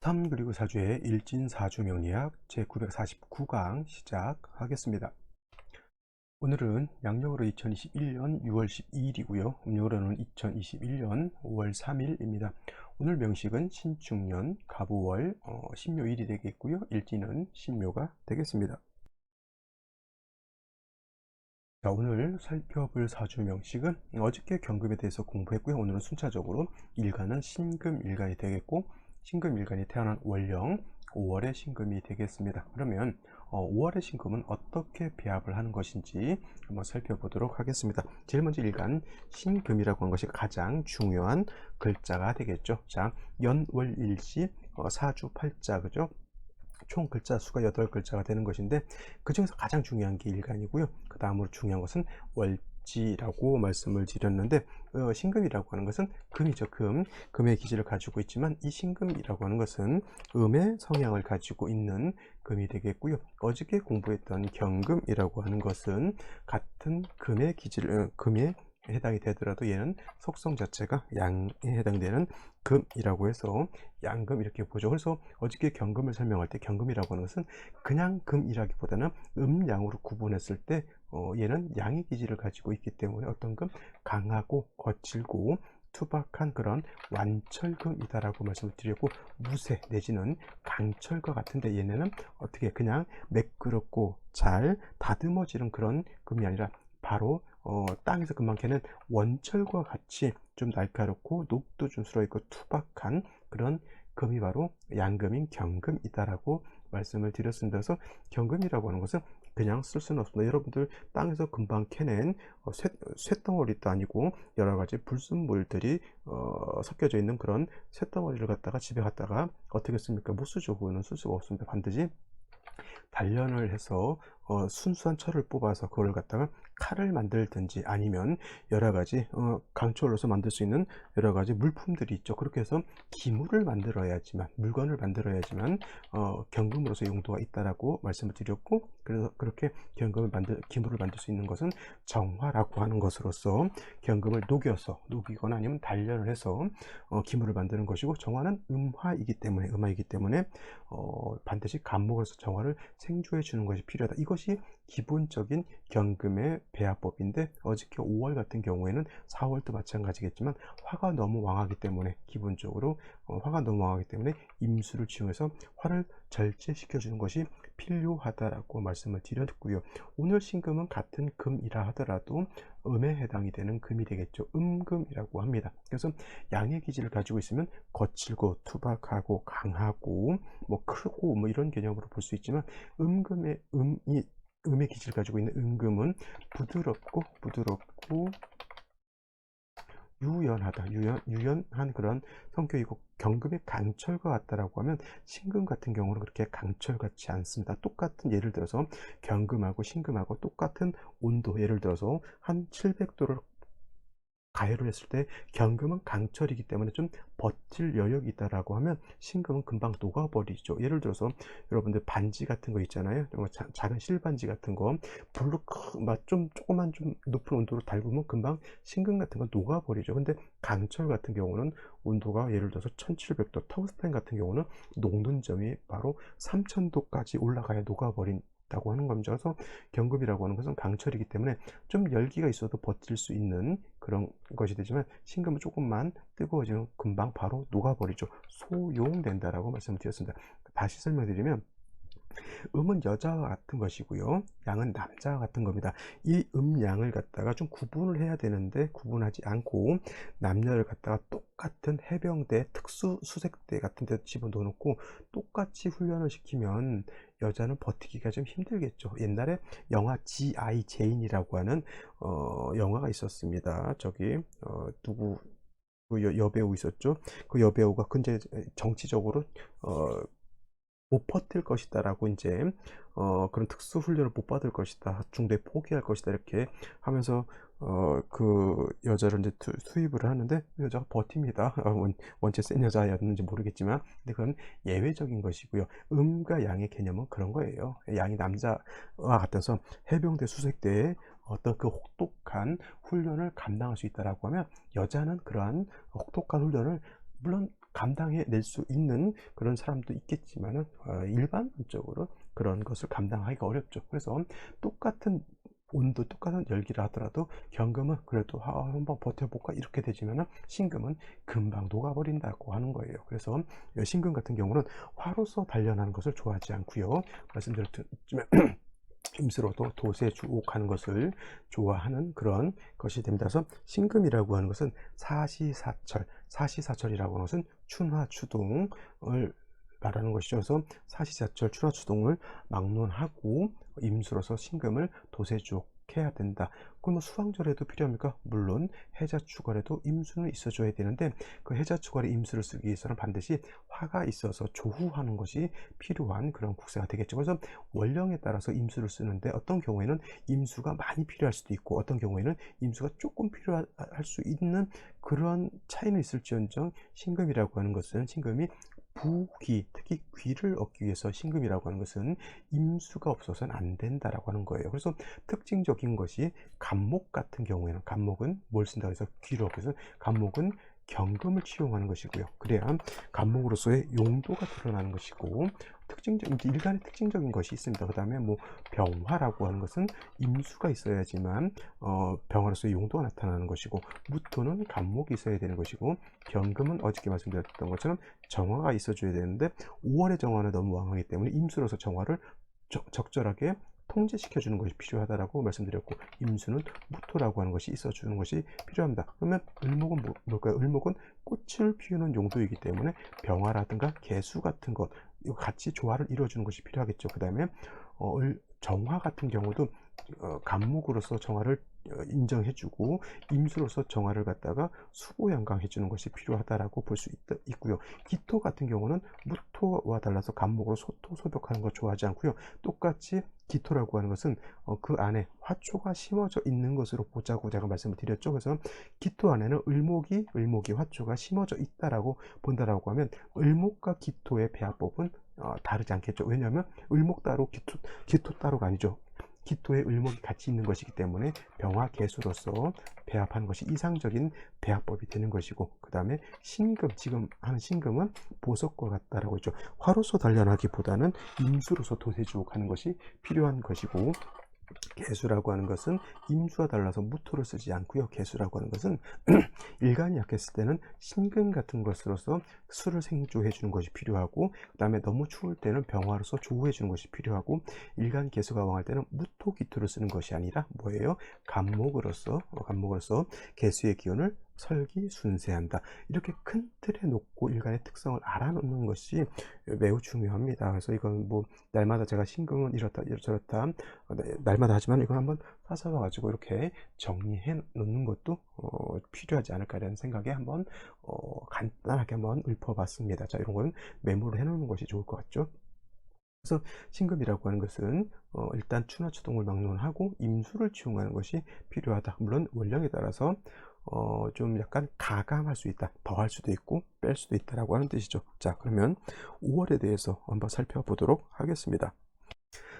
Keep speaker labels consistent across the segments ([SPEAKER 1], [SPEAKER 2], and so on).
[SPEAKER 1] 3 그리고 4주의 일진사주명리학 제949강 시작하겠습니다. 오늘은 양력으로 2021년 6월 12일이고요. 음력으로는 2021년 5월 3일입니다. 오늘 명식은 신축년 갑오월 신묘일이 되겠고요. 일진은 신묘가 되겠습니다. 자, 오늘 살펴볼 사주 명식은 어저께 경금에 대해서 공부했고요. 오늘은 순차적으로 일간은 신금일간이 되겠고, 신금일간이 태어난 월령 5월의 신금이 되겠습니다. 그러면 5월의 신금은 어떻게 배합을 하는 것인지 한번 살펴보도록 하겠습니다. 제일 먼저 일간 신금이라고 하는 것이 가장 중요한 글자가 되겠죠. 자, 연월일시 사주 팔자, 그죠? 총 글자 수가 8글자가 되는 것인데, 그 중에서 가장 중요한 게 일간이고요. 그 다음으로 중요한 것은 월지라고 말씀을 드렸는데, 신금이라고 하는 것은 금이죠. 금의 기질을 가지고 있지만, 이 신금이라고 하는 것은 음의 성향을 가지고 있는 금이 되겠고요. 어저께 공부했던 경금이라고 하는 것은 같은 금의 기질, 금의 해당이 되더라도 얘는 속성 자체가 양에 해당되는 금이라고 해서 양금 이렇게 보죠. 그래서 어저께 경금을 설명할 때 경금이라고 하는 것은 그냥 금이라기보다는 음양으로 구분했을 때 얘는 양의 기질을 가지고 있기 때문에 어떤 금 강하고 거칠고 투박한 그런 완철금이다라고 말씀을 드렸고, 무쇠 내지는 강철과 같은데 얘네는 어떻게 그냥 매끄럽고 잘 다듬어지는 그런 금이 아니라 바로 땅에서 금방 캐는 원철과 같이 좀 날카롭고 녹도 좀 슬어있고 투박한 그런 금이 바로 양금인 경금이다라고 말씀을 드렸습니다. 그래서 경금이라고 하는 것은 그냥 쓸 수는 없습니다. 여러분들 땅에서 금방 캐낸 쇳덩어리도 아니고 여러 가지 불순물들이 섞여져 있는 그런 쇳덩어리를 갖다가 집에 갖다가 어떻게 씁니까? 못 쓰죠. 그거는 쓸 수가 없습니다. 반드시 단련을 해서 순수한 철을 뽑아서 그걸 갖다가 칼을 만들든지 아니면 여러 가지 강철로서 만들 수 있는 여러 가지 물품들이 있죠. 그렇게 해서 기물을 만들어야지만, 물건을 만들어야지만 경금으로서 용도가 있다라고 말씀을 드렸고, 그래서 그렇게 기물을 만들 수 있는 것은 정화라고 하는 것으로서 경금을 녹이거나 아니면 단련을 해서 기물을 만드는 것이고, 정화는 음화이기 때문에 반드시 간목으로서 정화를 생조해 주는 것이 필요하다. 이것이 기본적인 경금의 배합법인데, 어저께 5월 같은 경우에는 4월도 마찬가지겠지만 화가 너무 왕하기 때문에 기본적으로 화가 너무 왕하기 때문에 임수를 지용해서 화를 절제시켜 주는 것이 필요하다라고 말씀을 드렸고요. 오늘 신금은 같은 금이라 하더라도 음에 해당이 되는 금이 되겠죠. 음금이라고 합니다. 그래서 양의 기질을 가지고 있으면 거칠고 투박하고 강하고 뭐 크고 뭐 이런 개념으로 볼 수 있지만, 음의 기질을 가지고 있는 음금은 부드럽고 유연한 그런 성격이고, 경금의 강철과 같다라고 하면 신금 같은 경우는 그렇게 강철 같지 않습니다. 똑같은, 예를 들어서 경금하고 신금하고 똑같은 온도, 예를 들어서 한 700도를 가열을 했을 때 경금은 강철이기 때문에 좀 버틸 여력이 있다라고 하면 신금은 금방 녹아버리죠. 예를 들어서 여러분들 반지 같은 거 있잖아요. 작은 실반지 같은 거 불로 좀 조그만 좀 높은 온도로 달구면 금방 신금 같은 건 녹아버리죠. 근데 강철 같은 경우는 온도가 예를 들어서 1700도, 텅스텐 같은 경우는 녹는 점이 바로 3000도까지 올라가야 녹아버린다고 하는 겁니다. 그래서 경금이라고 하는 것은 강철이기 때문에 좀 열기가 있어도 버틸 수 있는 그런 것이 되지만, 신금은 조금만 뜨거워지면 금방 바로 녹아버리죠. 소용된다라고 말씀드렸습니다. 다시 설명드리면, 음은 여자와 같은 것이고요, 양은 남자와 같은 겁니다. 이 음양을 갖다가 좀 구분을 해야 되는데 구분하지 않고 남녀를 갖다가 똑같은 해병대, 특수 수색대 같은 데 집어넣어 놓고 똑같이 훈련을 시키면 여자는 버티기가 좀 힘들겠죠. 옛날에 영화 G.I. 제인이라고 하는 영화가 있었습니다. 저기 누구 그 여배우 있었죠. 그 여배우가 근데 정치적으로 못 버틸 것이다 라고 이제 그런 특수 훈련을 못 받을 것이다, 중도에 포기할 것이다 이렇게 하면서 그 여자를 이제 투입을 하는데, 여자가 버팁니다. 원체 센 여자였는지 모르겠지만, 근데 그건 예외적인 것이고요. 음과 양의 개념은 그런 거예요. 양이 남자와 같아서 해병대 수색대에 어떤 그 혹독한 훈련을 감당할 수 있다라고 하면, 여자는 그러한 혹독한 훈련을 물론 감당해낼 수 있는 그런 사람도 있겠지만은 일반적으로 그런 것을 감당하기가 어렵죠. 그래서 똑같은 온도, 똑같은 열기를 하더라도 경금은 그래도 한번 버텨볼까 이렇게 되지만은 신금은 금방 녹아버린다고 하는 거예요. 그래서 신금 같은 경우는 화로서 단련하는 것을 좋아하지 않고요. 말씀드렸지만 임수로도 도세 주옥하는 것을 좋아하는 그런 것이 됩니다. 그래서 신금이라고 하는 것은 사시사철, 사시사철이라고 하는 것은 춘화추동을 말하는 것이죠. 그래서 사시사철 춘화추동을 막론하고 임수로서 신금을 도세주옥해야 된다. 그럼 수왕절에도 필요합니까? 물론 해자축월에도 임수는 있어줘야 되는데 그 해자축월에 임수를 쓰기 위해서는 반드시 화가 있어서 조후하는 것이 필요한 그런 국세가 되겠죠. 그래서 원령에 따라서 임수를 쓰는데 어떤 경우에는 임수가 많이 필요할 수도 있고 어떤 경우에는 임수가 조금 필요할 수 있는 그런 차이는 있을지언정 신금이라고 하는 것은 신금이 부귀, 특히 귀를 얻기 위해서 신금이라고 하는 것은 임수가 없어서는 안 된다라고 하는 거예요. 그래서 특징적인 것이 간목 같은 경우에는 간목은 뭘 쓴다고 해서 귀를 얻기 위해서 간목은 경금을 취용하는 것이고요. 그래야 간목으로서의 용도가 드러나는 것이고 일간의 특징적인 것이 있습니다. 그 다음에 뭐 병화라고 하는 것은 임수가 있어야지만 병화로서의 용도가 나타나는 것이고 무토는 간목이 있어야 되는 것이고 경금은 어저께 말씀드렸던 것처럼 정화가 있어줘야 되는데 5월의 정화는 너무 왕하기 때문에 임수로서 정화를 적절하게 통제시켜주는 것이 필요하다라고 말씀드렸고 임수는 무토라고 하는 것이 있어주는 것이 필요합니다. 그러면 을목은 뭘까요? 을목은 꽃을 피우는 용도이기 때문에 병화라든가 개수 같은 것 같이 조화를 이루어주는 것이 필요하겠죠. 그 다음에 정화 같은 경우도 간목으로서 정화를 인정해주고 임수로서 정화를 갖다가 수보양강해주는 것이 필요하다라고 볼 수 있고요. 기토 같은 경우는 무토와 달라서 간목으로 소토소벽하는 걸 좋아하지 않고요. 똑같이 기토라고 하는 것은 그 안에 화초가 심어져 있는 것으로 보자고 제가 말씀을 드렸죠. 그래서 기토 안에는 을목이 화초가 심어져 있다라고 본다라고 하면 을목과 기토의 배합법은 다르지 않겠죠. 왜냐하면 을목 따로 기토 따로가 아니죠. 기토에 을목이 같이 있는 것이기 때문에 병화 개수로서 배합하는 것이 이상적인 배합법이 되는 것이고 그 다음에 신금, 지금 하는 신금은 보석과 같다라고 했죠. 화로서 단련하기보다는 임수로서 도세주옥하는 것이 필요한 것이고 개수라고 하는 것은 임수와 달라서 무토를 쓰지 않고요. 개수라고 하는 것은 일간이 약했을 때는 신금 같은 것으로서 수를 생조해 주는 것이 필요하고 그 다음에 너무 추울 때는 병화로서 조우해 주는 것이 필요하고 일간 개수가 왕할 때는 무토 기토를 쓰는 것이 아니라 뭐예요? 간목으로서 개수의 기운을 설기순세한다. 이렇게 큰 틀에 놓고 일간의 특성을 알아놓는 것이 매우 중요합니다. 그래서 이건 뭐 날마다 제가 신금은 이렇다 저렇다 날마다 하지만 이건 한번 사서 가지고 이렇게 정리해 놓는 것도 필요하지 않을까라는 생각에 한번 간단하게 한번 읊어봤습니다. 자, 이런 건 메모를 해놓는 것이 좋을 것 같죠? 그래서 신금이라고 하는 것은 일단 춘화추동을 막론하고 임수를 취용하는 것이 필요하다. 물론 원령에 따라서 좀 약간 가감할 수 있다. 더할 수도 있고 뺄 수도 있다라고 하는 뜻이죠. 자, 그러면 5월에 대해서 한번 살펴보도록 하겠습니다.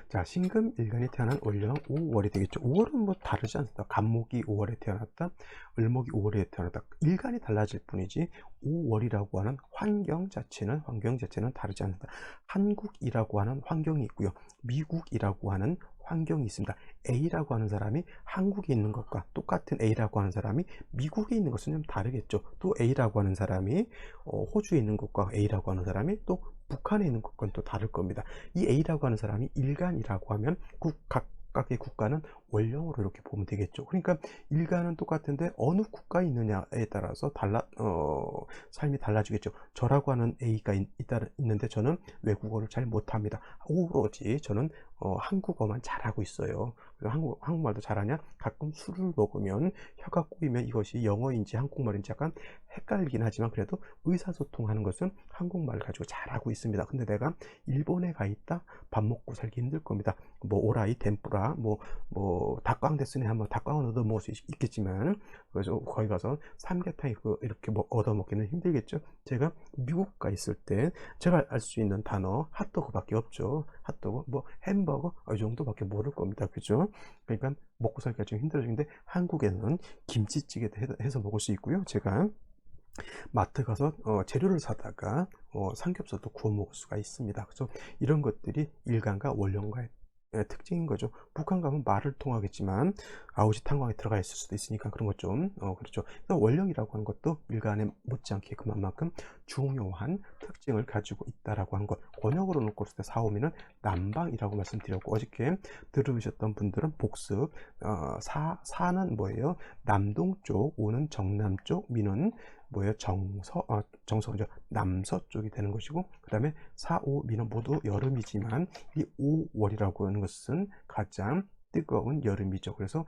[SPEAKER 1] 자, 신금 일간이 태어난 월령 5월이 되겠죠. 5월은 뭐 다르지 않습니다. 간목이 5월에 태어났다, 을목이 5월에 태어났다. 일간이 달라질 뿐이지 5월이라고 하는 환경 자체는 다르지 않습니다. 한국이라고 하는 환경이 있고요. 미국이라고 하는 환경이 있습니다. A라고 하는 사람이 한국에 있는 것과 똑같은 A라고 하는 사람이 미국에 있는 것은 좀 다르겠죠. 또 A라고 하는 사람이 호주에 있는 것과 A라고 하는 사람이 또 북한에 있는 것과는 또 다를 겁니다. 이 A라고 하는 사람이 일간이라고 하면 각각의 국가는 원령으로 이렇게 보면 되겠죠. 그러니까 일간은 똑같은데 어느 국가에 있느냐에 따라서 삶이 달라지겠죠. 저라고 하는 A가 있는데 저는 외국어를 잘 못합니다. 오로지 저는 한국어만 잘하고 있어요. 한국말도 잘하냐? 가끔 술을 먹으면 혀가 꼬이면 이것이 영어인지 한국말인지 약간 헷갈리긴 하지만 그래도 의사소통하는 것은 한국말을 가지고 잘하고 있습니다. 근데 내가 일본에 가 있다? 밥 먹고 살기 힘들 겁니다. 뭐 오라이, 덴뿌라, 뭐 닭광 됐으니 한번 닭광은 얻어 먹을 수 있겠지만 그래서 거기 가서 삼계탕 이렇게 얻어 먹기는 힘들겠죠. 제가 미국 가 있을 때 제가 알 수 있는 단어 핫도그밖에 없죠. 핫도그, 뭐 햄버거 이 정도밖에 모를 겁니다. 그죠? 그러니까 먹고 살기가 좀 힘들어지는데 한국에는 김치찌개 해서 먹을 수 있고요. 제가 마트 가서 재료를 사다가 삼겹살도 구워 먹을 수가 있습니다. 그래서 이런 것들이 일간과 원령과의 특징인 거죠. 북한 가면 말을 통하겠지만 아우지 탄광에 들어가 있을 수도 있으니까 그런 것 좀 그렇죠. 그래서 원령이라고 하는 것도 일간에 못지않게 그만큼 중요한 특징을 가지고 있다라고 하는 것. 권역으로 놓고 봤을 때 사오미는 남방이라고 말씀드렸고, 어저께 들으셨던 분들은 복습. 사는 뭐예요? 남동쪽, 오는 정남쪽, 미는 뭐예요? 정서죠. 남서쪽이 되는 것이고, 그 다음에 4, 5, 미는 모두 여름이지만 이 5월이라고 하는 것은 가장 뜨거운 여름이죠. 그래서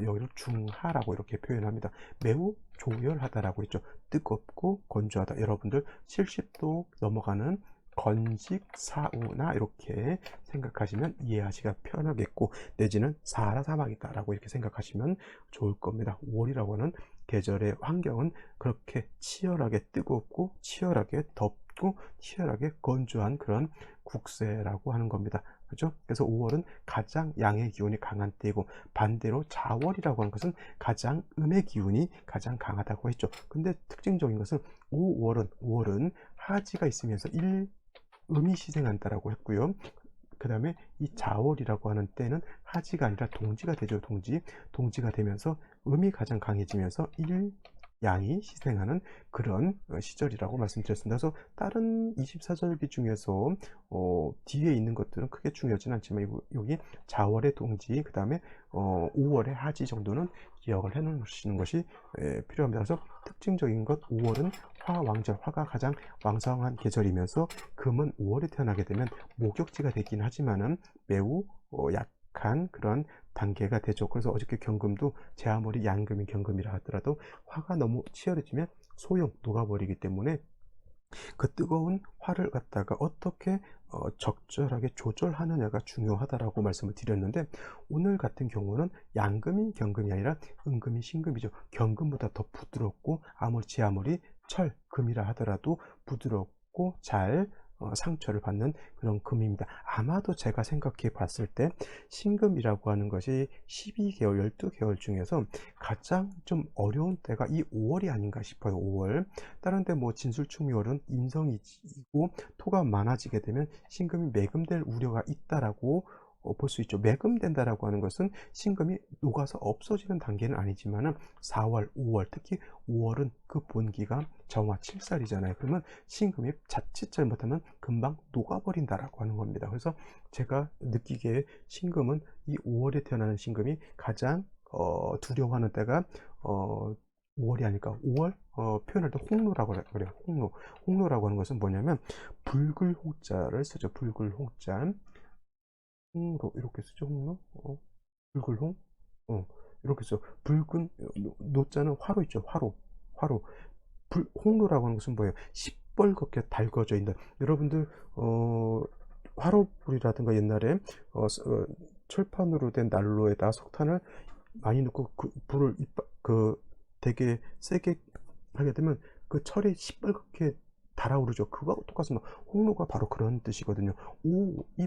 [SPEAKER 1] 여기를 중하라고 이렇게 표현합니다. 매우 조열하다라고 했죠. 뜨겁고 건조하다. 여러분들 70도 넘어가는 건식사우나 이렇게 생각하시면 이해하시기가 편하겠고, 내지는 사하라 사막이다라고 이렇게 생각하시면 좋을 겁니다. 5월이라고 하는 계절의 환경은 그렇게 치열하게 뜨겁고 치열하게 덥고 치열하게 건조한 그런 국세라고 하는 겁니다. 그죠? 그래서 5월은 가장 양의 기운이 강한 때이고, 반대로 자월이라고 하는 것은 가장 음의 기운이 가장 강하다고 했죠. 근데 특징적인 것은 5월은 하지가 있으면서 음이 시생한다라고 했고요. 그 다음에 이 자월이라고 하는 때는 하지가 아니라 동지가 되죠. 동지가 되면서 음이 가장 강해지면서 양이 시생하는 그런 시절이라고 말씀드렸습니다. 그래서 다른 24절기 중에서 뒤에 있는 것들은 크게 중요하진 않지만 여기 자월의 동지, 그 다음에 5월의 하지 정도는 기억을 해 놓으시는 것이 필요합니다. 그래서 특징적인 것, 5월은 화왕절, 화가 가장 왕성한 계절이면서 금은 5월에 태어나게 되면 목욕지가 되긴 하지만은 매우 약한 그런 단계가 되죠. 그래서 어저께 경금도 제 아무리 양금이 경금이라 하더라도 화가 너무 치열해지면 소용 녹아버리기 때문에 그 뜨거운 화를 갖다가 어떻게 적절하게 조절하느냐가 중요하다라고 말씀을 드렸는데, 오늘 같은 경우는 양금이 경금이 아니라 은금이 신금이죠. 경금보다 더 부드럽고 아무리 철금이라 하더라도 부드럽고 잘 상처를 받는 그런 금입니다. 아마도 제가 생각해 봤을 때 신금이라고 하는 것이 12개월, 12개월 중에서 가장 좀 어려운 때가 이 5월이 아닌가 싶어요. 5월. 다른 데 뭐 진술충묘월은 인성이고 토가 많아지게 되면 신금이 매금될 우려가 있다라고 볼 수 있죠. 매금된다라고 하는 것은 신금이 녹아서 없어지는 단계는 아니지만은 4월, 5월, 특히 5월은 그 본기가 정화 7살이잖아요. 그러면 신금이 자칫 잘못하면 금방 녹아버린다라고 하는 겁니다. 그래서 제가 느끼기에 신금은 이 5월에 태어나는 신금이 가장 두려워하는 때가 5월이 아닐까. 5월 표현할 때 홍로라고 그래요. 홍로라고 하는 것은 뭐냐면 붉을 홍자를 쓰죠. 붉을 홍자. 홍로 이렇게 쓰죠. 홍로. 붉을 홍. 이렇게 써. 붉은 노자는 화로 있죠. 화로. 홍로라고 하는 것은 뭐예요? 시뻘겋게 달궈져 있는. 여러분들 화로불이라든가 옛날에 철판으로 된 난로에다 석탄을 많이 넣고 그 불을 되게 세게 하게 되면 그 철이 시뻘겋게 달아오르죠. 그거하고 똑같습니다. 홍로가 바로 그런 뜻이거든요.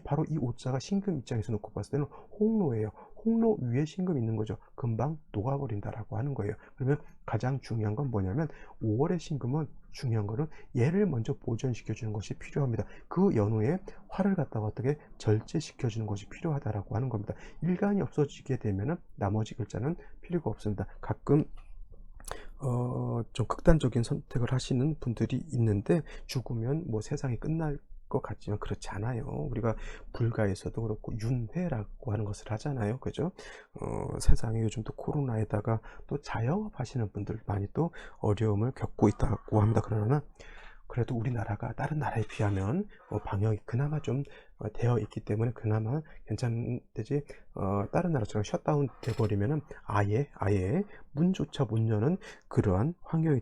[SPEAKER 1] 바로 이 오자가 신금 입장에서 놓고 봤을 때는 홍로예요. 홍로 위에 신금 있는 거죠. 금방 녹아버린다라고 하는 거예요. 그러면 가장 중요한 건 뭐냐면 5월의 신금은 중요한 거는 얘를 먼저 보존시켜 주는 것이 필요합니다. 그 연후에 화를 갖다가 어떻게 절제시켜 주는 것이 필요하다라고 하는 겁니다. 일간이 없어지게 되면은 나머지 글자는 필요가 없습니다. 가끔 좀 극단적인 선택을 하시는 분들이 있는데, 죽으면 뭐 세상이 끝날 것 같지만 그렇지 않아요. 우리가 불가에서도 그렇고 윤회라고 하는 것을 하잖아요. 그죠? 세상에 요즘 또 코로나에다가 또 자영업 하시는 분들 많이 또 어려움을 겪고 있다고 합니다. 그러나 그래도 우리나라가 다른 나라에 비하면 방역이 그나마 좀 되어 있기 때문에 그나마 괜찮되지, 다른 나라처럼 셧다운 돼버리면은 아예 문조차 못 여는 그러한 환경이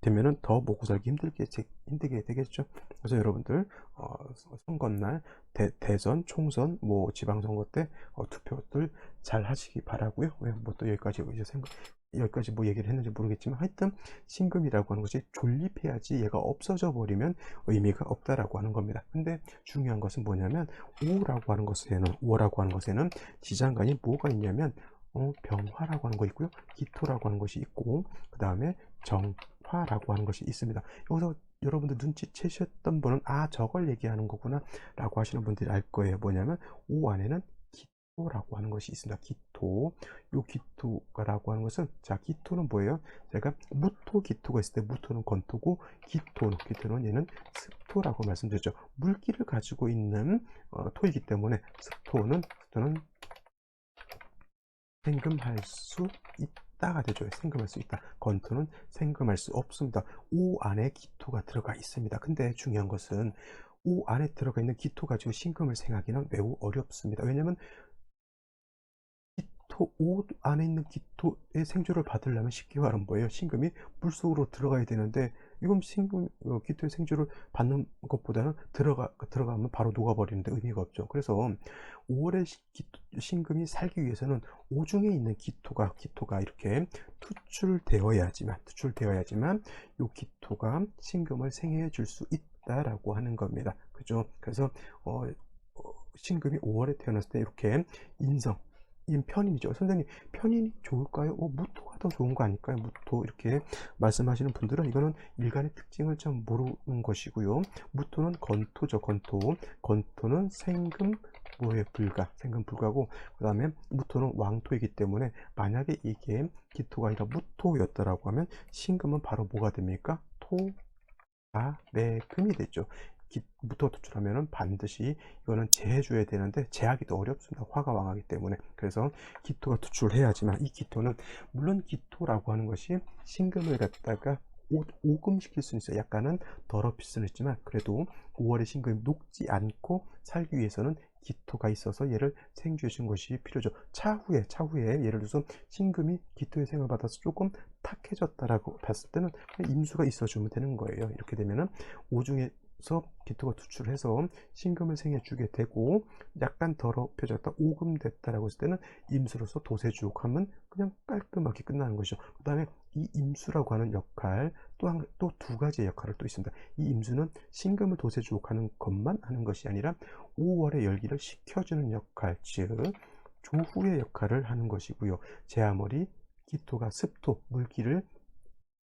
[SPEAKER 1] 되면은 더 먹고 살기 힘들게 되겠죠. 그래서 여러분들 선거날 대선, 총선, 뭐 지방선거 때 투표들 잘 하시기 바라고요. 뭐 또 여기까지 뭐 얘기를 했는지 모르겠지만, 하여튼 신금이라고 하는 것이 존립해야지 얘가 없어져 버리면 의미가 없다라고 하는 겁니다. 근데 중요한 것은 뭐냐면 5라고 하는 것에는 지장간이 뭐가 있냐면 병화라고 하는 거 있고요, 기토라고 하는 것이 있고, 그 다음에 화라고 하는 것이 있습니다. 여기서 여러분들 눈치채셨던 분은 아 저걸 얘기하는 거구나 라고 하시는 분들이 알 거예요. 뭐냐면 오 안에는 기토라고 하는 것이 있습니다. 기토. 요 기토라고 하는 것은 자 기토는 뭐예요? 제가 무토 기토가 있을 때 무토는 건토고 기토는 얘는 습토라고 말씀드렸죠. 물기를 가지고 있는 토이기 때문에 습토는 생금할 수 있다가 되죠. 생금할 수 있다. 건토는 생금할 수 없습니다. 오 안에 기토가 들어가 있습니다. 근데 중요한 것은 오 안에 들어가 있는 기토 가지고 신금을 생하기는 매우 어렵습니다. 왜냐하면 오 안에 있는 기토의 생주를 받으려면 쉽게 말하면 뭐예요? 신금이 물속으로 들어가야 되는데 이건 기토의 생주를 받는 것보다는 들어가면 바로 녹아버리는데 의미가 없죠. 그래서 5월에 신금이 살기 위해서는 오중에 있는 기토가 이렇게 투출되어야지만 요 기토가 신금을 생해 줄 수 있다라고 하는 겁니다. 그죠? 그래서 신금이 5월에 태어났을 때 이렇게 편인이죠. 선생님, 편인이 좋을까요? 무토가 더 좋은 거 아닐까요? 무토 이렇게 말씀하시는 분들은 이거는 일간의 특징을 좀 모르는 것이고요. 무토는 건토죠. 건토는 생금 불가고 그 다음에 무토는 왕토이기 때문에 만약에 이게 기토가 아니라 무토였다라고 하면 신금은 바로 뭐가 됩니까? 매금이 되죠. 무토가 투출하면은 반드시 이거는 재해줘야 되는데 재하기도 어렵습니다. 화가 왕하기 때문에. 그래서 기토가 투출해야지만 이 기토는 물론 기토라고 하는 것이 신금을 갖다가 오금시킬 수는 있어요. 약간은 더럽힐 수는 있지만 그래도 5월의 신금이 녹지 않고 살기 위해서는 기토가 있어서 얘를 생주해 준 것이 필요죠. 차후에 예를 들어서 신금이 기토의 생을 받아서 조금 탁해졌다라고 봤을 때는 임수가 있어주면 되는 거예요. 이렇게 되면은 오중에서 기토가 투출해서 신금을 생해 주게 되고 약간 더럽혀졌다 오금됐다라고 했을 때는 임수로서 도세주옥하면 그냥 깔끔하게 끝나는 것이죠. 그 다음에 이 임수라고 하는 역할 또 두 가지의 역할을 또 있습니다. 이 임수는 신금을 도세주옥하는 것만 하는 것이 아니라 5월의 열기를 식혀주는 역할, 즉 조후의 역할을 하는 것이고요. 제 아무리 기토가 습토, 물기를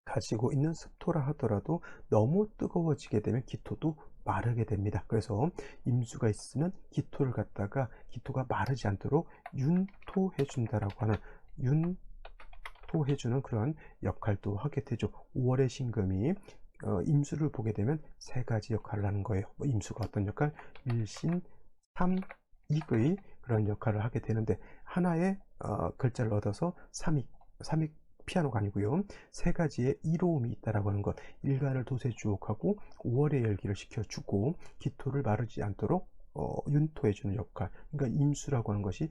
[SPEAKER 1] 가지고 있는 습토라 하더라도 너무 뜨거워지게 되면 기토도 마르게 됩니다. 그래서 임수가 있으면 기토가 마르지 않도록 윤토해 준다라고 하는 윤토해주는 그런 역할도 하게 되죠. 5월의 신금이 임수를 보게 되면 세 가지 역할을 하는 거예요. 임수가 어떤 역할? 일신, 삼익의 그런 역할을 하게 되는데 하나의 글자를 얻어서 삼익 피아노가 아니고요. 세 가지의 이로움이 있다라고 하는 것. 일간을 도세주옥하고 5월의 열기를 식혀주고 기토를 마르지 않도록 윤토해주는 역할. 그러니까 임수라고 하는 것이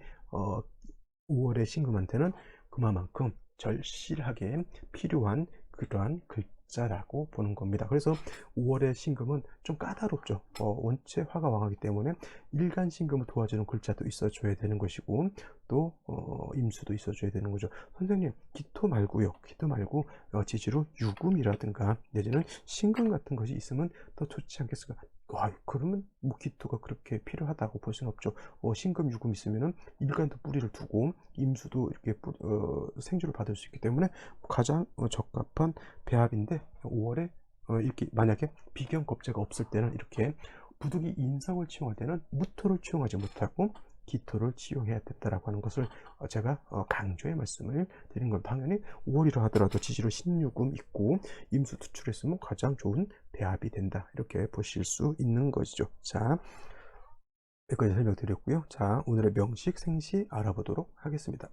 [SPEAKER 1] 5월의 신금한테는 그만큼 절실하게 필요한 그러한 글자라고 보는 겁니다. 그래서 5월의 신금은 좀 까다롭죠. 원체 화가 왕하기 때문에 일간 신금을 도와주는 글자도 있어줘야 되는 것이고 또 임수도 있어줘야 되는 거죠. 선생님 기토 말고 지지로 유금이라든가 내지는 신금 같은 것이 있으면 더 좋지 않겠을까? 그러면 기토가 그렇게 필요하다고 볼 수는 없죠. 신금 유금 있으면은 일간도 뿌리를 두고 임수도 이렇게 생주를 받을 수 있기 때문에 가장 적합한 배합인데 5월에 이렇게 만약에 비견겁제가 없을 때는 이렇게 부득이 인성을 치용할 때는 무토를 치용하지 못하고 기토를 치용해야 된다라고 하는 것을 제가 강조의 말씀을 드린 건 당연히 5월이라 하더라도 지지로 신유금 있고 임수 투출했으면 가장 좋은 배합이 된다 이렇게 보실 수 있는 것이죠. 자 여기까지 설명드렸고요. 자 오늘의 명식 생시 알아보도록 하겠습니다.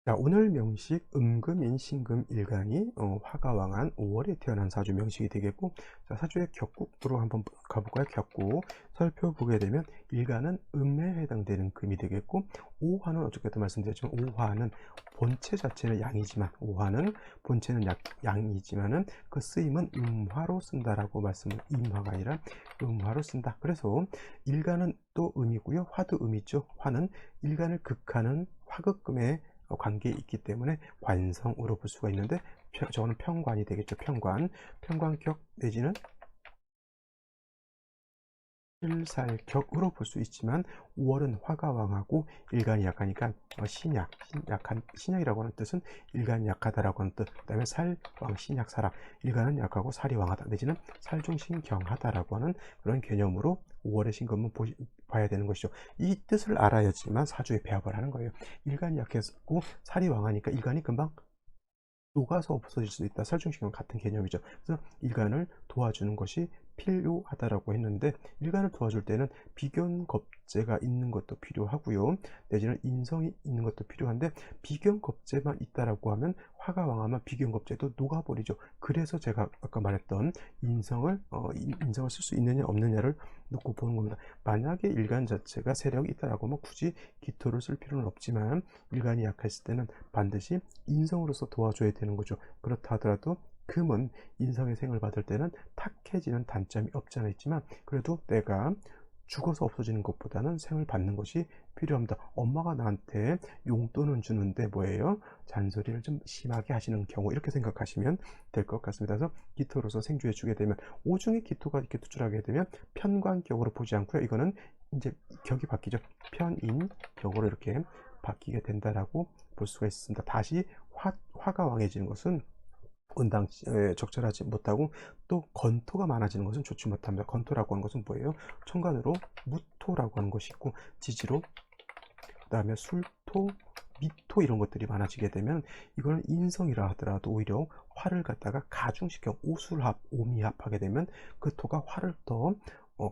[SPEAKER 1] 자, 오늘 명식 음금인 신금 일간이 화가 왕한 5월에 태어난 사주 명식이 되겠고 자, 사주의 격국으로 한번 가볼까요? 격국 살펴보게 되면 일간은 음에 해당되는 금이 되겠고 오화는 어저께도 말씀드렸지만 오화는 본체 자체는 양이지만 본체는 양이지만은 그 쓰임은 음화로 쓴다라고 말씀을 임화가 아니라 음화로 쓴다. 그래서 일간은 또 음이고요. 화도 음이죠. 화는 일간을 극하는 화극금의 관계에 있기 때문에 관성으로 볼 수가 있는데 저거는 평관이 되겠죠. 평관격 내지는 필살격으로 볼 수 있지만 5월은 화가 왕하고 일간이 약하니까 신약이라고 하는 뜻은 일간이 약하다라고 하는 뜻. 그다음에 살왕 신약 사랑, 일간은 약하고 살이 왕하다 내지는 살중신경하다라고 하는 그런 개념으로 5월의 신금은 봐야 되는 것이죠. 이 뜻을 알아야지만 사주에 배합을 하는 거예요. 일간이 약했고 살이 왕하니까 일간이 금방 녹아서 없어질 수 있다. 살중신경 같은 개념이죠. 그래서 일간을 도와주는 것이 필요하다라고 했는데, 일간을 도와줄 때는 비견겁재가 있는 것도 필요하고요, 내지는 인성이 있는 것도 필요한데, 비견겁재만 있다라고 하면 화가 왕하면 비견겁재도 녹아버리죠. 그래서 제가 아까 말했던 인성을 쓸 수 있느냐 없느냐를 놓고 보는 겁니다. 만약에 일간 자체가 세력이 있다라고 하면 굳이 기토를 쓸 필요는 없지만, 일간이 약했을 때는 반드시 인성으로서 도와줘야 되는 거죠. 그렇다 하더라도 금은 인성의 생을 받을 때는 탁해지는 단점이 없지 않아 있지만, 그래도 내가 죽어서 없어지는 것보다는 생을 받는 것이 필요합니다. 엄마가 나한테 용돈은 주는데 뭐예요? 잔소리를 좀 심하게 하시는 경우, 이렇게 생각하시면 될 것 같습니다. 그래서 기토로서 생주해 주게 되면, 오중에 기토가 이렇게 투출하게 되면 편관격으로 보지 않고요, 이거는 이제 격이 바뀌죠. 편인격으로 이렇게 바뀌게 된다라고 볼 수가 있습니다. 다시 화가 왕해지는 것은 적절하지 못하고, 또 건토가 많아지는 것은 좋지 못합니다. 건토라고 하는 것은 뭐예요? 천간으로 무토라고 하는 것이 있고, 지지로 그 다음에 술토, 미토 이런 것들이 많아지게 되면, 이거는 인성이라 하더라도 오히려 화를 갖다가 가중시켜 오술합, 오미합하게 되면 그 토가 화를 더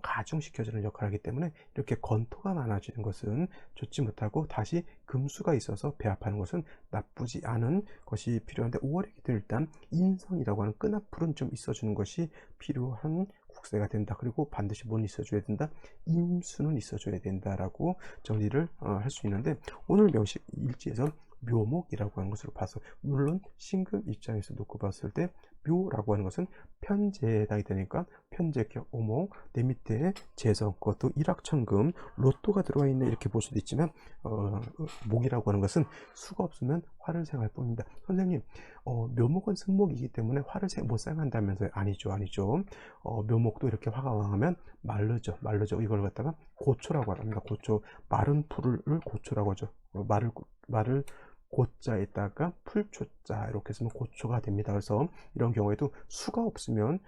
[SPEAKER 1] 가중시켜주는 역할을 하기 때문에, 이렇게 건토가 많아지는 것은 좋지 못하고, 다시 금수가 있어서 배합하는 것은 나쁘지 않은 것이 필요한데, 5월의 기도 일단 인성이라고 하는 끈앞풀은 좀 있어주는 것이 필요한 국세가 된다. 그리고 반드시 뭘 있어줘야 된다? 임수는 있어줘야 된다라고 정리를 할 수 있는데, 오늘 명식 일지에서 묘목이라고 하는 것으로 봐서, 물론 신금 입장에서 놓고 봤을 때 묘라고 하는 것은 편재에 해당이 되니까 편재격 오목, 내 밑에 재성, 그것도 일확천금, 로또가 들어가 있는, 이렇게 볼 수도 있지만 목이라고 하는 것은 수가 없으면 화를 생할 뿐입니다. 선생님, 묘목은 승목이기 때문에 화를 못 생한다면서요? 아니죠. 묘목도 이렇게 화가 왕하면 마르죠. 이걸 갖다가 고초라고 합니다. 고초, 마른 풀을 고초라고 하죠. 말을 고자에다가 풀초자 이렇게 쓰면 고초가 됩니다. 그래서 이런 경우에도 수가 없으면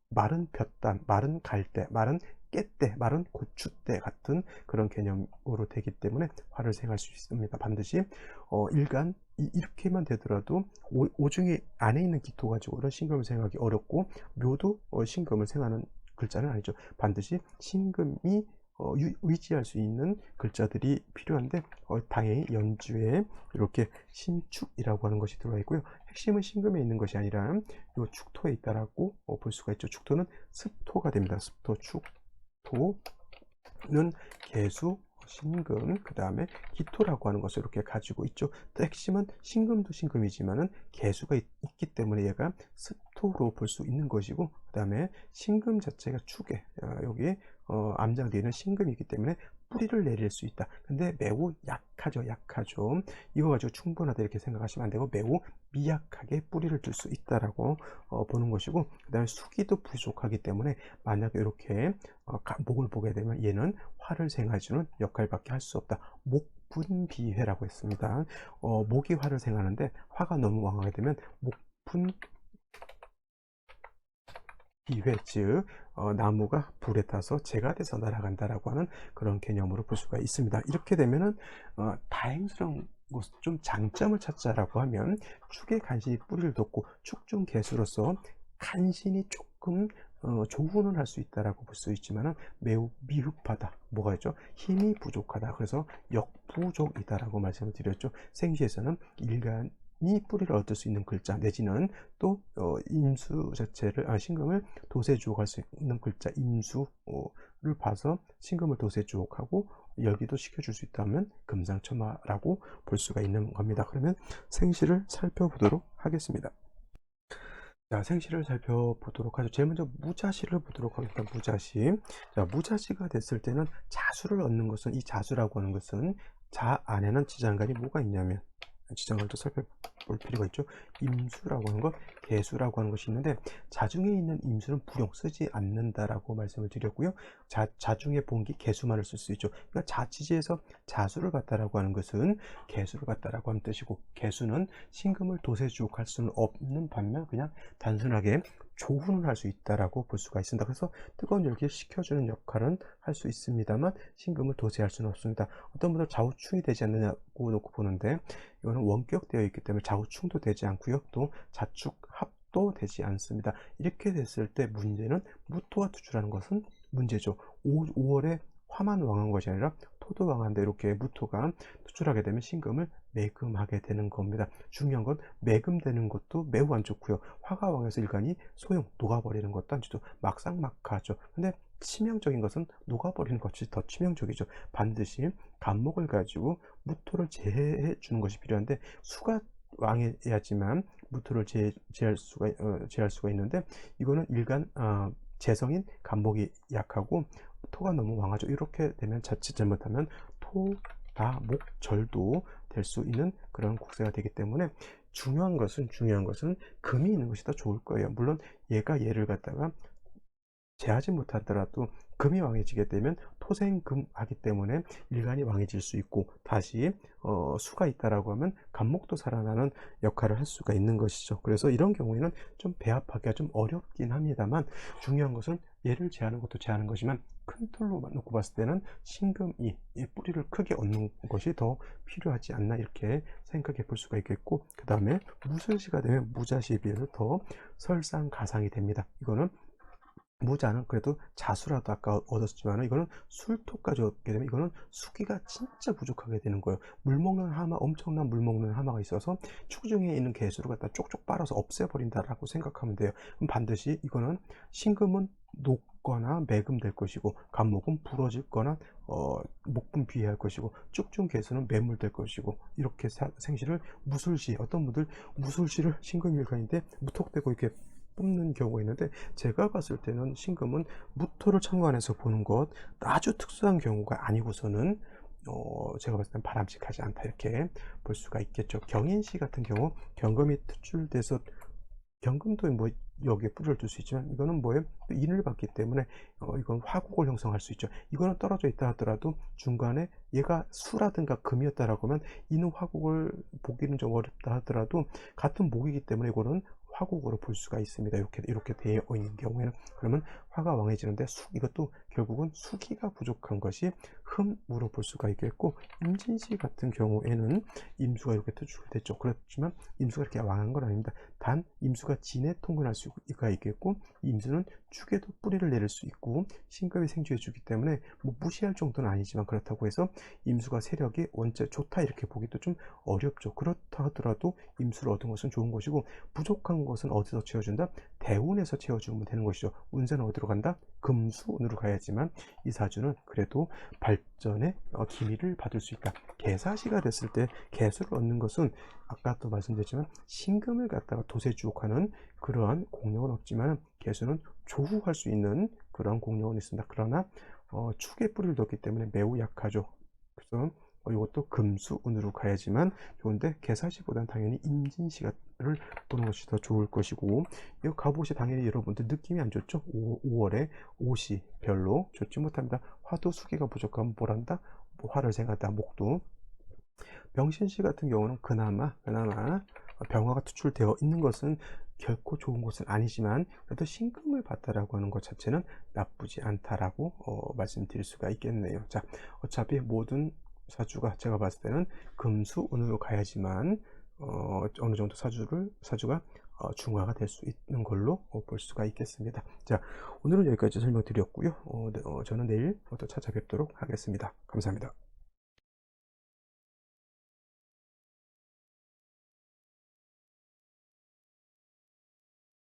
[SPEAKER 1] 마른 볕단, 마른 갈대, 마른 깨때, 마른 고추대 같은 그런 개념으로 되기 때문에 화를 생할 수 있습니다. 반드시 일간 이렇게만 되더라도 오중에 안에 있는 기토 가지고는 신금을 생하기 어렵고, 묘도 신금을 생하는 글자는 아니죠. 반드시 신금이 의지할 수 있는 글자들이 필요한데, 당연히 연주에 이렇게 신축이라고 하는 것이 들어가 있고요. 핵심은 신금에 있는 것이 아니라 이 축토에 있다라고 볼 수가 있죠. 축토는 습토가 됩니다. 습토, 축토는 개수, 신금, 그 다음에 기토라고 하는 것을 이렇게 가지고 있죠. 또 핵심은 신금도 신금이지만은 개수가 있기 때문에 얘가 습토로 볼 수 있는 것이고, 그 다음에 신금 자체가 축에 여기 암장되어 있는 신금이기 때문에 뿌리를 내릴 수 있다. 근데 매우 약하죠. 이거 가지고 충분하다 이렇게 생각하시면 안 되고, 매우 미약하게 뿌리를 들 수 있다라고 보는 것이고, 그 다음에 수기도 부족하기 때문에 만약에 이렇게 목을 보게 되면 얘는 화를 생해주는 역할밖에 할 수 없다. 목분비회라고 했습니다. 목이 화를 생하는데 화가 너무 왕하게 되면 목분 비회, 즉 나무가 불에 타서 재가 돼서 날아간다라고 하는 그런 개념으로 볼 수가 있습니다. 이렇게 되면은 다행스러운 것은, 좀 장점을 찾자라고 하면, 축의 간신히 뿌리를 돋고 축중 개수로서 간신히 조금 조훈을 할 수 있다라고 볼 수 있지만은 매우 미흡하다. 뭐가 있죠? 힘이 부족하다. 그래서 역부족이다라고 말씀을 드렸죠. 생시에서는 일간 이 뿌리를 얻을 수 있는 글자, 내지는 또 임수 자체를 신금을 도세주옥할 수 있는 글자 임수를 봐서 신금을 도세주옥하고 열기도 시켜줄 수 있다면 금상첨화라고 볼 수가 있는 겁니다. 그러면 생시를 살펴보도록 하겠습니다. 자, 생시를 살펴보도록 하죠. 제일 먼저 무자시를 보도록 하겠습니다. 무자시. 자, 무자시가 됐을 때는 자수를 얻는 것은, 이 자수라고 하는 것은 자 안에는 지장간이 뭐가 있냐면 지장을 또 살펴볼 필요가 있죠. 임수라고 하는 것, 개수라고 하는 것이 있는데 자중에 있는 임수는 불용 쓰지 않는다라고 말씀을 드렸고요. 자중의 본기 개수만을 쓸 수 있죠. 그러니까 자취지에서 자수를 갖다라고 하는 것은 개수를 갖다라고 하는 뜻이고, 개수는 신금을 도세주옥할 수는 없는 반면 그냥 단순하게 조훈을 할 수 있다라고 볼 수가 있습니다. 그래서 뜨거운 열기를 식혀주는 역할은 할 수 있습니다만 신금을 도세할 수는 없습니다. 어떤 분들 좌우충이 되지 않느냐고 놓고 보는데 이거는 원격되어 있기 때문에 좌우충도 되지 않고요. 또 자축합도 되지 않습니다. 이렇게 됐을 때 문제는 무토가 투출하는 것은 문제죠. 5월에 화만 왕한 것이 아니라 토도 왕한데 이렇게 무토가 투출하게 되면 신금을 매금하게 되는 겁니다. 중요한 건 매금되는 것도 매우 안 좋고요. 화가 왕해서 일간이 소용 녹아버리는 것도 안 좋죠. 막상막하죠. 근데 치명적인 것은 녹아버리는 것이 더 치명적이죠. 반드시 간목을 가지고 무토를 제해해 주는 것이 필요한데 수가 왕해야지만 무토를 제할 수가 있는데 이거는 일간 재성인 간목이 약하고 토가 너무 왕하죠. 이렇게 되면 자칫 잘못하면 토, 다, 목, 절도 될 수 있는 그런 국세가 되기 때문에 중요한 것은 금이 있는 것이 더 좋을 거예요. 물론 얘를 갖다가 제하지 못하더라도 금이 왕해지게 되면 토생금하기 때문에 일간이 왕해질 수 있고 다시 수가 있다라고 하면 간목도 살아나는 역할을 할 수가 있는 것이죠. 그래서 이런 경우에는 좀 배합하기가 좀 어렵긴 합니다만 중요한 것은 얘를 제하는 것도 제하는 것이지만 큰 틀로 놓고 봤을 때는 신금이 이 뿌리를 크게 얻는 것이 더 필요하지 않나 이렇게 생각해 볼 수가 있겠고, 그 다음에 무술시가 되면 무자시에 비해서 더 설상가상이 됩니다. 이거는 무자는 그래도 자수라도 아까 얻었지만 이거는 술토까지 얻게 되면 이거는 수기가 진짜 부족하게 되는 거예요. 물먹는 하마, 엄청난 물먹는 하마가 있어서 축중에 있는 개수를 갖다 쪽쪽 빨아서 없애버린다라고 생각하면 돼요. 그럼 반드시 이거는 신금은 녹거나 매금될 것이고 간목은 부러질 거나 목분 비해할 것이고 쭉중 개수는 매물될 것이고, 이렇게 생시를 무술시, 어떤 분들 무술시를 신금일간인데 무턱대고 이렇게 뽑는 경우가 있는데 제가 봤을 때는 신금은 무토를 참관해서 보는 것 아주 특수한 경우가 아니고서는 제가 봤을 땐 바람직하지 않다 이렇게 볼 수가 있겠죠. 경인시 같은 경우 경금이 투출돼서 경금도 뭐 여기에 뿌리를 둘 수 있지만 이거는 뭐예요? 또 인을 받기 때문에 이건 화국을 형성할 수 있죠. 이거는 떨어져 있다 하더라도 중간에 얘가 수라든가 금이었다라고 하면 이는 화국을 보기는 좀 어렵다 하더라도 같은 목이기 때문에 이거는 화국으로 볼 수가 있습니다. 이렇게 되어 있는 경우에는. 그러면 화가 왕해지는데 이것도 결국은 수기가 부족한 것이 흠으로 볼 수가 있겠고, 임진시 같은 경우에는 임수가 이렇게 투출됐죠. 그렇지만 임수가 이렇게 왕한 건 아닙니다. 단 임수가 진에 통근할 수가 있겠고 임수는 축에도 뿌리를 내릴 수 있고 신금이 생주해 주기 때문에 뭐 무시할 정도는 아니지만 그렇다고 해서 임수가 세력이 원체 좋다 이렇게 보기도 좀 어렵죠. 그렇다 하더라도 임수를 얻은 것은 좋은 것이고 부족한 것은 어디서 채워준다? 대운에서 채워주면 되는 것이죠. 운세는 어디로 간다? 금수운으로 가야지만 이 사주는 그래도 발전의 기미를 받을 수 있다. 개사시가 됐을 때 개수를 얻는 것은 아까도 말씀드렸지만 신금을 갖다가 도세주옥하는 그러한 공력은 없지만 개수는 조후할 수 있는 그런 공력은 있습니다. 그러나 축에 뿌리를 뒀기 때문에 매우 약하죠. 그래서 이것도 금수운으로 가야지만 좋은데 개사시보다는 당연히 임진시를 보는 것이 더 좋을 것이고, 이 갑옷이 당연히 여러분들 느낌이 안 좋죠. 5월에 옷이 별로 좋지 못합니다. 화도 수기가 부족하면 뭘 한다? 뭐 화를 생각한다. 목도. 병신시 같은 경우는 그나마 병화가 투출되어 있는 것은 결코 좋은 것은 아니지만 그래도 신금을 받다라고 하는 것 자체는 나쁘지 않다라고 말씀드릴 수가 있겠네요. 자, 어차피 모든 사주가 제가 봤을 때는 금수운으로 가야지만 어느 정도 사주가 중화가 될 수 있는 걸로 볼 수가 있겠습니다. 자, 오늘은 여기까지 설명드렸고요. 저는 내일 또 찾아뵙도록 하겠습니다. 감사합니다.